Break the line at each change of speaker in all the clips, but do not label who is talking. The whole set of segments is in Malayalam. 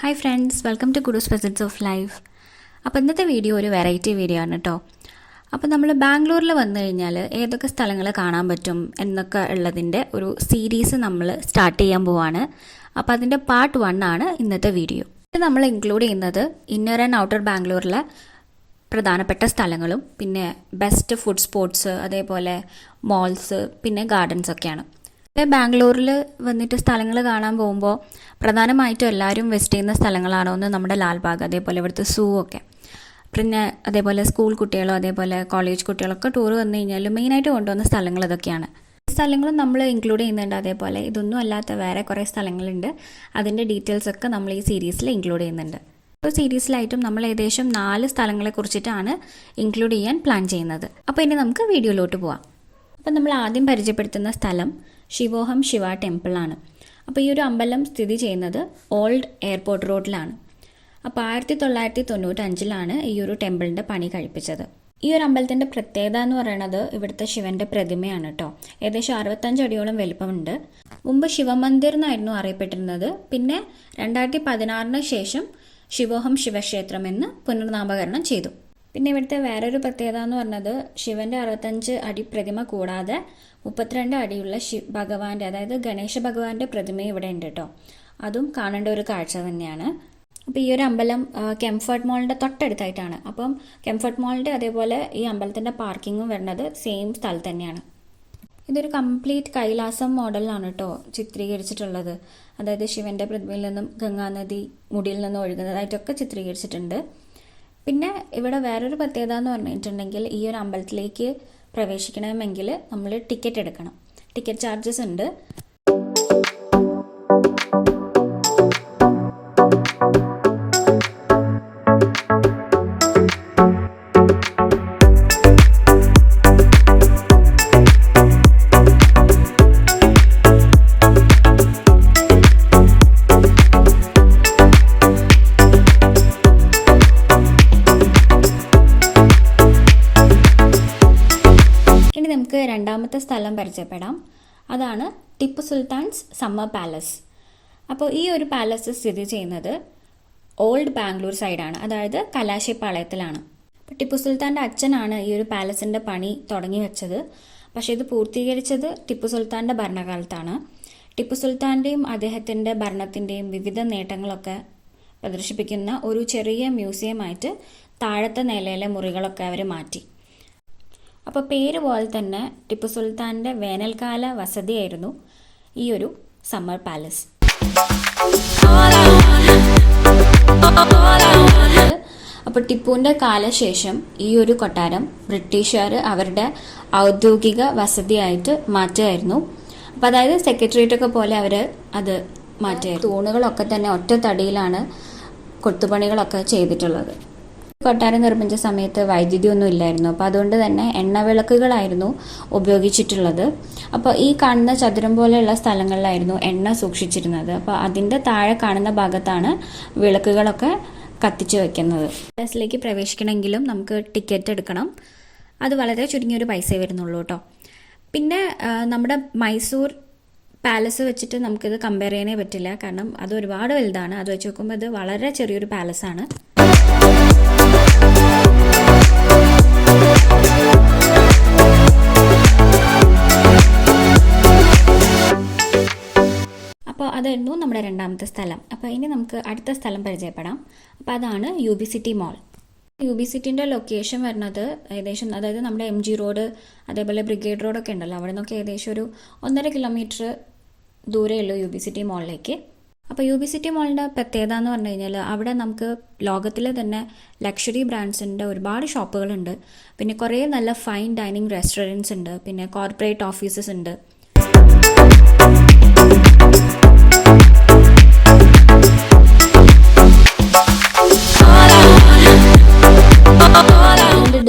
Hi friends, welcome to kudos facets of life. അപ്പോൾ ഇന്നത്തെ വീഡിയോ ഒരു വെറൈറ്റി വീഡിയോ ആണ് കേട്ടോ. അപ്പോൾ നമ്മൾ ബാംഗ്ലൂരിൽ വന്നു കഴിഞ്ഞാൽ ഏതൊക്കെ സ്ഥലങ്ങൾ കാണാൻ പറ്റും എന്നൊക്കെ ഉള്ളതിൻ്റെ ഒരു സീരീസ് നമ്മൾ സ്റ്റാർട്ട് ചെയ്യാൻ പോവാണ്. അപ്പോൾ അതിൻ്റെ പാർട്ട് 1 ആണ് ഇന്നത്തെ വീഡിയോ. ഇത് നമ്മൾ ഇൻക്ലൂഡ് ചെയ്യുന്നത് ഇന്നർ ആൻഡ് ഔട്ടർ ബാംഗ്ലൂരിലെ പ്രധാനപ്പെട്ട സ്ഥലങ്ങളും പിന്നെ ബെസ്റ്റ് ഫുഡ് സ്പോട്ട്സ്, അതേപോലെ മോൾസ്, പിന്നെ ഗാർഡൻസ് ഒക്കെയാണ്. ബാംഗ്ലൂരിൽ വന്നിട്ട് സ്ഥലങ്ങൾ കാണാൻ പോകുമ്പോൾ പ്രധാനമായിട്ടും എല്ലാവരും വിസിറ്റ് ചെയ്യുന്ന സ്ഥലങ്ങളാണോ ഒന്ന് നമ്മുടെ ലാൽബാഗ്, അതേപോലെ ഇവിടുത്തെ സൂ ഒക്കെ. പിന്നെ അതേപോലെ സ്കൂൾ കുട്ടികളോ അതേപോലെ കോളേജ് കുട്ടികളൊക്കെ ടൂർ വന്നു കഴിഞ്ഞാൽ മെയിനായിട്ട് കൊണ്ടുവന്ന സ്ഥലങ്ങൾ ഇതൊക്കെയാണ്. സ്ഥലങ്ങളും നമ്മൾ ഇൻക്ലൂഡ് ചെയ്യുന്നുണ്ട്. അതേപോലെ ഇതൊന്നും അല്ലാത്ത വേറെ കുറേ സ്ഥലങ്ങളുണ്ട്. അതിൻ്റെ ഡീറ്റെയിൽസ് ഒക്കെ നമ്മൾ ഈ സീരീസിൽ ഇൻക്ലൂഡ് ചെയ്യുന്നുണ്ട്. ഇപ്പോൾ സീരീസിലായിട്ടും നമ്മൾ ഏകദേശം 4 സ്ഥലങ്ങളെ കുറിച്ചിട്ടാണ് ഇൻക്ലൂഡ് ചെയ്യാൻ പ്ലാൻ ചെയ്യുന്നത്. അപ്പോൾ ഇനി നമുക്ക് വീഡിയോയിലോട്ട് പോവാം. അപ്പോൾ നമ്മൾ ആദ്യം പരിചയപ്പെടുത്തുന്ന സ്ഥലം ശിവോഹം ശിവ ടെമ്പിളാണ്. അപ്പോൾ ഈ ഒരു അമ്പലം സ്ഥിതി ചെയ്യുന്നത് ഓൾഡ് എയർപോർട്ട് റോഡിലാണ്. അപ്പോൾ 1995 ഈ ഒരു ടെമ്പിളിൻ്റെ പണി കഴിപ്പിച്ചത്. ഈ ഒരു അമ്പലത്തിൻ്റെ പ്രത്യേകത എന്ന് പറയുന്നത് ഇവിടുത്തെ ശിവൻ്റെ പ്രതിമയാണ് കേട്ടോ. ഏകദേശം 65 അടിയോളം വലിപ്പമുണ്ട്. മുമ്പ് ശിവമന്ദിർ എന്നായിരുന്നു അറിയപ്പെട്ടിരുന്നത്. പിന്നെ 2016 ശേഷം ശിവോഹം ശിവക്ഷേത്രം എന്ന് പുനർനാമകരണം ചെയ്തു. പിന്നെ ഇവിടുത്തെ വേറൊരു പ്രത്യേകത എന്ന് പറഞ്ഞത് ശിവൻ്റെ 65 അടി പ്രതിമ കൂടാതെ 32 അടിയുള്ള ഭഗവാന്റെ, അതായത് ഗണേശ ഭഗവാന്റെ പ്രതിമ ഇവിടെ ഉണ്ട് കേട്ടോ. അതും കാണേണ്ട ഒരു കാഴ്ച തന്നെയാണ്. അപ്പോൾ ഈ ഒരു അമ്പലം കംഫർട്ട് മോളിൻ്റെ തൊട്ടടുത്തായിട്ടാണ്. അപ്പം കംഫർട്ട് മോളിൻ്റെ അതേപോലെ ഈ അമ്പലത്തിൻ്റെ പാർക്കിങ്ങും വരുന്നത് സെയിം സ്ഥലത്ത് തന്നെയാണ്. ഇതൊരു കംപ്ലീറ്റ് കൈലാസം മോഡലാണ് കേട്ടോ ചിത്രീകരിച്ചിട്ടുള്ളത്. അതായത് ശിവൻ്റെ പ്രതിമയിൽ നിന്നും ഗംഗാനദി മുടിയിൽ നിന്നും ഒഴുകുന്നതായിട്ടൊക്കെ ചിത്രീകരിച്ചിട്ടുണ്ട്. പിന്നെ ഇവിടെ വേറൊരു പ്രത്യേകത എന്ന് പറഞ്ഞിട്ടുണ്ടെങ്കിൽ ഈ ഒരു അമ്പലത്തിലേക്ക് പ്രവേശിക്കണമെങ്കിൽ നമ്മൾ ടിക്കറ്റ് എടുക്കണം. ടിക്കറ്റ് ചാർജസ് ഉണ്ട്. നമുക്ക് രണ്ടാമത്തെ സ്ഥലം പരിചയപ്പെടാം. അതാണ് ടിപ്പു സുൽത്താൻസ് സമ്മർ പാലസ്. അപ്പോൾ ഈ ഒരു പാലസ് സ്ഥിതി ചെയ്യുന്നത് ഓൾഡ് ബാംഗ്ലൂർ സൈഡാണ്, അതായത് കലാശിപ്പാളയത്തിലാണ്. അപ്പോൾ ടിപ്പു സുൽത്താൻ്റെ അച്ഛനാണ് ഈ ഒരു പാലസിൻ്റെ പണി തുടങ്ങി വെച്ചത്. പക്ഷേ ഇത് പൂർത്തീകരിച്ചത് ടിപ്പു സുൽത്താൻ്റെ ഭരണകാലത്താണ്. ടിപ്പു സുൽത്താൻ്റെയും അദ്ദേഹത്തിൻ്റെ ഭരണത്തിൻ്റെയും വിവിധ നേട്ടങ്ങളൊക്കെ പ്രദർശിപ്പിക്കുന്ന ഒരു ചെറിയ മ്യൂസിയമായിട്ട് താഴത്തെ നിലയിലെ മുറികളൊക്കെ അവർ മാറ്റി. അപ്പോൾ പേര് പോലെ തന്നെ ടിപ്പു സുൽത്താൻ്റെ വേനൽക്കാല വസതിയായിരുന്നു ഈ ഒരു സമ്മർ പാലസ്. അപ്പോൾ ടിപ്പുവിൻ്റെ കാലശേഷം ഈ ഒരു കൊട്ടാരം ബ്രിട്ടീഷുകാർ അവരുടെ ഔദ്യോഗിക വസതിയായിട്ട് മാറ്റുമായിരുന്നു. അപ്പോൾ അതായത് സെക്രട്ടേറിയറ്റൊക്കെ പോലെ അവർ അത് മാറ്റുമായിരുന്നു. തൂണുകളൊക്കെ തന്നെ ഒറ്റ തടിയിലാണ് കൊത്തുപണികളൊക്കെ ചെയ്തിട്ടുള്ളത്. കൊട്ടാരം നിർമ്മിച്ച സമയത്ത് വൈദ്യുതി ഒന്നും ഇല്ലായിരുന്നു. അപ്പോൾ അതുകൊണ്ട് തന്നെ എണ്ണവിളക്കുകളായിരുന്നു ഉപയോഗിച്ചിട്ടുള്ളത്. അപ്പോൾ ഈ കാണുന്ന ചതുരം പോലെയുള്ള സ്ഥലങ്ങളിലായിരുന്നു എണ്ണ സൂക്ഷിച്ചിരുന്നത്. അപ്പോൾ അതിൻ്റെ താഴെ കാണുന്ന ഭാഗത്താണ് വിളക്കുകളൊക്കെ കത്തിച്ചു വെക്കുന്നത്. പാലസിലേക്ക് പ്രവേശിക്കണമെങ്കിലും നമുക്ക് ടിക്കറ്റ് എടുക്കണം. അത് വളരെ ചുരുങ്ങിയൊരു പൈസ വരുന്നുള്ളൂ കേട്ടോ. പിന്നെ നമ്മുടെ മൈസൂർ പാലസ് വെച്ചിട്ട് നമുക്കിത് കമ്പയർ ചെയ്യാനേ പറ്റില്ല. കാരണം അത് ഒരുപാട് വലുതാണ്. അത് വെച്ച് നോക്കുമ്പോൾ ഇത് വളരെ ചെറിയൊരു പാലസാണ്. അപ്പോൾ അതായിരുന്നു നമ്മുടെ രണ്ടാമത്തെ സ്ഥലം. അപ്പോൾ ഇനി നമുക്ക് അടുത്ത സ്ഥലം പരിചയപ്പെടാം. അപ്പോൾ അതാണ് UB സിറ്റി മോൾ. UB സിറ്റിൻ്റെ ലൊക്കേഷൻ വരുന്നത് ഏകദേശം, അതായത് നമ്മുടെ MG റോഡ് അതേപോലെ ബ്രിഗേഡ് റോഡൊക്കെ ഉണ്ടല്ലോ, അവിടെ നിന്നൊക്കെ ഏകദേശം ഒരു 1.5 കിലോമീറ്റർ ദൂരമേ UB സിറ്റി മോളിലേക്ക്. അപ്പോൾ UB സിറ്റി മോളിൻ്റെ പ്രത്യേകത എന്ന് പറഞ്ഞു കഴിഞ്ഞാൽ അവിടെ നമുക്ക് ലോകത്തിലെ തന്നെ ലക്ഷറി ബ്രാൻഡ്സിൻ്റെ ഒരുപാട് ഷോപ്പുകളുണ്ട്. പിന്നെ കുറേ നല്ല ഫൈൻ ഡൈനിങ് റെസ്റ്റോറൻറ്റ്സ് ഉണ്ട്. പിന്നെ കോർപ്പറേറ്റ് ഓഫീസസ് ഉണ്ട്.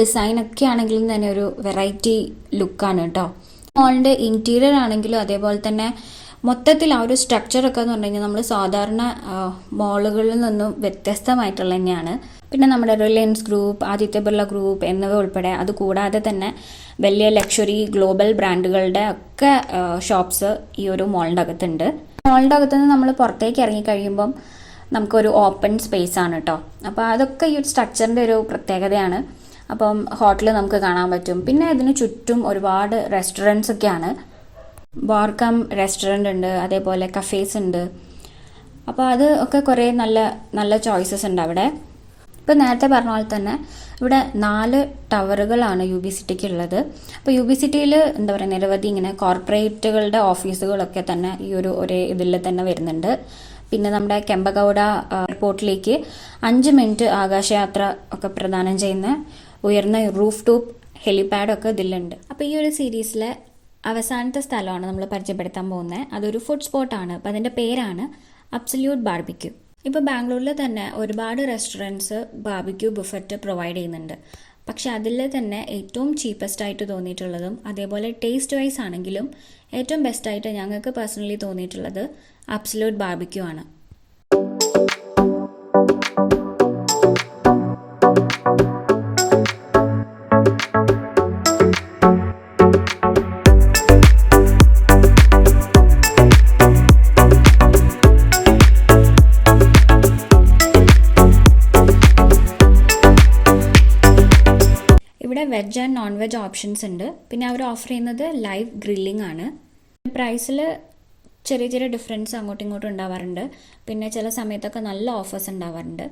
ഡിസൈൻ ഒക്കെ ആണെങ്കിലും തന്നെ ഒരു വെറൈറ്റി ലുക്കാണ് കേട്ടോ. മോളിൻ്റെ ഇൻറ്റീരിയർ ആണെങ്കിലും അതേപോലെ തന്നെ മൊത്തത്തിൽ ആ ഒരു സ്ട്രക്ചറൊക്കെ എന്ന് പറഞ്ഞു കഴിഞ്ഞാൽ നമ്മൾ സാധാരണ മോളുകളിൽ നിന്നും വ്യത്യസ്തമായിട്ടുള്ള തന്നെയാണ്. പിന്നെ നമ്മുടെ Reliance group, Aditya Birla group എന്നിവ ഉൾപ്പെടെ, അതുകൂടാതെ തന്നെ വലിയ ലക്ഷറി ഗ്ലോബൽ ബ്രാൻഡുകളുടെ ഒക്കെ ഷോപ്സ് ഈ ഒരു മോളിൻ്റെ അകത്തുണ്ട്. മോളിൻ്റെ അകത്തുനിന്ന് നമ്മൾ പുറത്തേക്ക് ഇറങ്ങിക്കഴിയുമ്പം നമുക്കൊരു ഓപ്പൺ സ്പേസ് ആണ് കേട്ടോ. അപ്പോൾ അതൊക്കെ ഈ ഒരു സ്ട്രക്ചറിൻ്റെ ഒരു പ്രത്യേകതയാണ്. അപ്പം ഹോട്ടൽ നമുക്ക് കാണാൻ പറ്റും. പിന്നെ ഇതിന് ചുറ്റും ഒരുപാട് റെസ്റ്റോറൻറ്റ്സ് ഒക്കെയാണ്. ബാർക്കം റെസ്റ്റോറൻ്റ് ഉണ്ട്, അതേപോലെ കഫേസ് ഉണ്ട്. അപ്പോൾ അത് ഒക്കെ കുറേ നല്ല നല്ല ചോയ്സസ് ഉണ്ട് അവിടെ. ഇപ്പോൾ നേരത്തെ പറഞ്ഞ പോലെ തന്നെ ഇവിടെ 4 ടവറുകളാണ് UB-Cityക്ക് ഉള്ളത്. അപ്പോൾ UB-Cityയിൽ എന്താ പറയുക, നിരവധി ഇങ്ങനെ കോർപ്പറേറ്റുകളുടെ ഓഫീസുകളൊക്കെ തന്നെ ഈ ഒരേ ഇതിൽ തന്നെ വരുന്നുണ്ട്. പിന്നെ നമ്മുടെ കെമ്പഗൌഡ എയർപോർട്ടിലേക്ക് 5 മിനിറ്റ് ആകാശയാത്ര ഒക്കെ പ്രദാനം ചെയ്യുന്ന ഉയർന്ന റൂഫ് ടോപ്പ് ഹെലിപാഡൊക്കെ ഇതിലുണ്ട്. അപ്പോൾ ഈ ഒരു സീരീസിലെ അവസാനത്തെ സ്ഥലമാണ് നമ്മൾ പരിചയപ്പെടുത്താൻ പോകുന്നത്. അതൊരു ഫുഡ് സ്പോട്ടാണ്. അപ്പോൾ അതിൻ്റെ പേരാണ് അബ്സല്യൂട്ട് ബാർബിക്യൂ. ഇപ്പോൾ ബാംഗ്ലൂരിൽ തന്നെ ഒരുപാട് റെസ്റ്റോറൻറ്റ്സ് ബാർബിക്യൂ ബുഫറ്റ് പ്രൊവൈഡ് ചെയ്യുന്നുണ്ട്. പക്ഷെ അതിൽ തന്നെ ഏറ്റവും ചീപ്പസ്റ്റ് ആയിട്ട് തോന്നിയിട്ടുള്ളതും അതേപോലെ ടേസ്റ്റ് വൈസ് ആണെങ്കിലും ഏറ്റവും ബെസ്റ്റായിട്ട് ഞങ്ങൾക്ക് പേഴ്സണലി തോന്നിയിട്ടുള്ളത് അബ്സല്യൂട്ട് ബാർബിക്യൂ ആണ്. ഇവിടെ veg and non veg options ഉണ്ട്. പിന്നെ അവർ ഓഫർ ചെയ്യുന്നത് ലൈവ് ഗ്രില്ലിംഗ് ആണ്. പ്രൈസിൽ ചെറിയ ചെറിയ ഡിഫറൻസ് അങ്ങോട്ടും ഇങ്ങോട്ടും ഉണ്ടാവാറുണ്ട്. പിന്നെ ചില സമയത്തൊക്കെ നല്ല ഓഫേഴ്സ് ഉണ്ടാവാറുണ്ട്.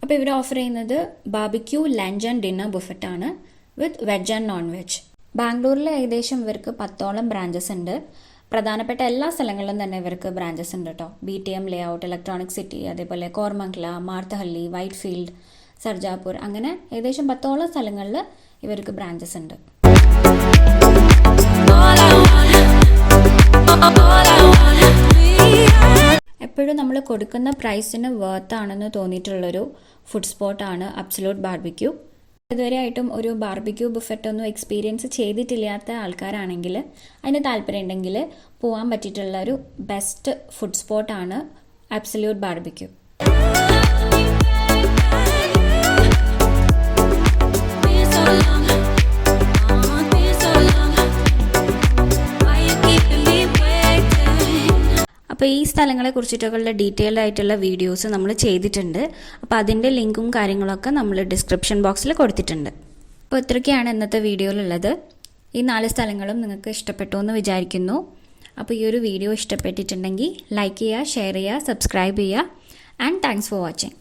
അപ്പോൾ ഇവർ ഓഫർ ചെയ്യുന്നത് ബാർബിക്യൂ ലഞ്ച് ആൻഡ് ഡിന്നർ ബുഫറ്റാണ് with veg and non veg. ബാംഗ്ലൂരിൽ ഏകദേശം ഇവർക്ക് 10ഓളം ബ്രാഞ്ചസ് ഉണ്ട്. പ്രധാനപ്പെട്ട എല്ലാ സ്ഥലങ്ങളിലും തന്നെ ഇവർക്ക് ബ്രാഞ്ചസ് ഉണ്ട് കേട്ടോ. BTM ലേഔട്ട്, ഇലക്ട്രോണിക് സിറ്റി, അതേപോലെ കോർമംഗ്ല, മാർത്തഹള്ളി, വൈറ്റ് ഫീൽഡ്, സർജാപൂർ, അങ്ങനെ ഏകദേശം 10ഓളം സ്ഥലങ്ങളിൽ ഇവർക്ക് ബ്രാഞ്ചസ് ഉണ്ട്. എപ്പോഴും നമ്മൾ കൊടുക്കുന്ന പ്രൈസിന് വർത്താണെന്ന് തോന്നിയിട്ടുള്ളൊരു ഫുഡ് സ്പോട്ടാണ് അബ്സല്യൂട്ട് ബാർബിക്യൂ. ഇതുവരെയായിട്ടും ഒരു ബാർബിക്യൂ ബുഫറ്റ് ഒന്നും എക്സ്പീരിയൻസ് ചെയ്തിട്ടില്ലാത്ത ആൾക്കാരാണെങ്കിൽ അതിന് താല്പര്യം ഉണ്ടെങ്കിൽ പോകാൻ പറ്റിയിട്ടുള്ള ഒരു ബെസ്റ്റ് ഫുഡ് സ്പോട്ടാണ് അബ്സല്യൂട്ട് ബാർബിക്യൂ. അപ്പോൾ ഈ സ്ഥലങ്ങളെ കുറിച്ചിട്ടുള്ള ഡീറ്റെയിൽഡ് ആയിട്ടുള്ള വീഡിയോസ് നമ്മൾ ചെയ്തിട്ടുണ്ട്. അപ്പോൾ അതിൻ്റെ ലിങ്കും കാര്യങ്ങളൊക്കെ നമ്മൾ ഡിസ്ക്രിപ്ഷൻ ബോക്സിൽ കൊടുത്തിട്ടുണ്ട്. അപ്പോൾ ഇത്രയൊക്കെയാണ് ഇന്നത്തെ വീഡിയോയിലുള്ളത്. ഈ 4 സ്ഥലങ്ങളും നിങ്ങൾക്ക് ഇഷ്ടപ്പെട്ടു എന്ന് വിചാരിക്കുന്നു. അപ്പോൾ ഈ ഒരു വീഡിയോ ഇഷ്ടപ്പെട്ടിട്ടുണ്ടെങ്കിൽ ലൈക്ക് ചെയ്യുക, ഷെയർ ചെയ്യുക, സബ്സ്ക്രൈബ് ചെയ്യുക. And thanks for watching.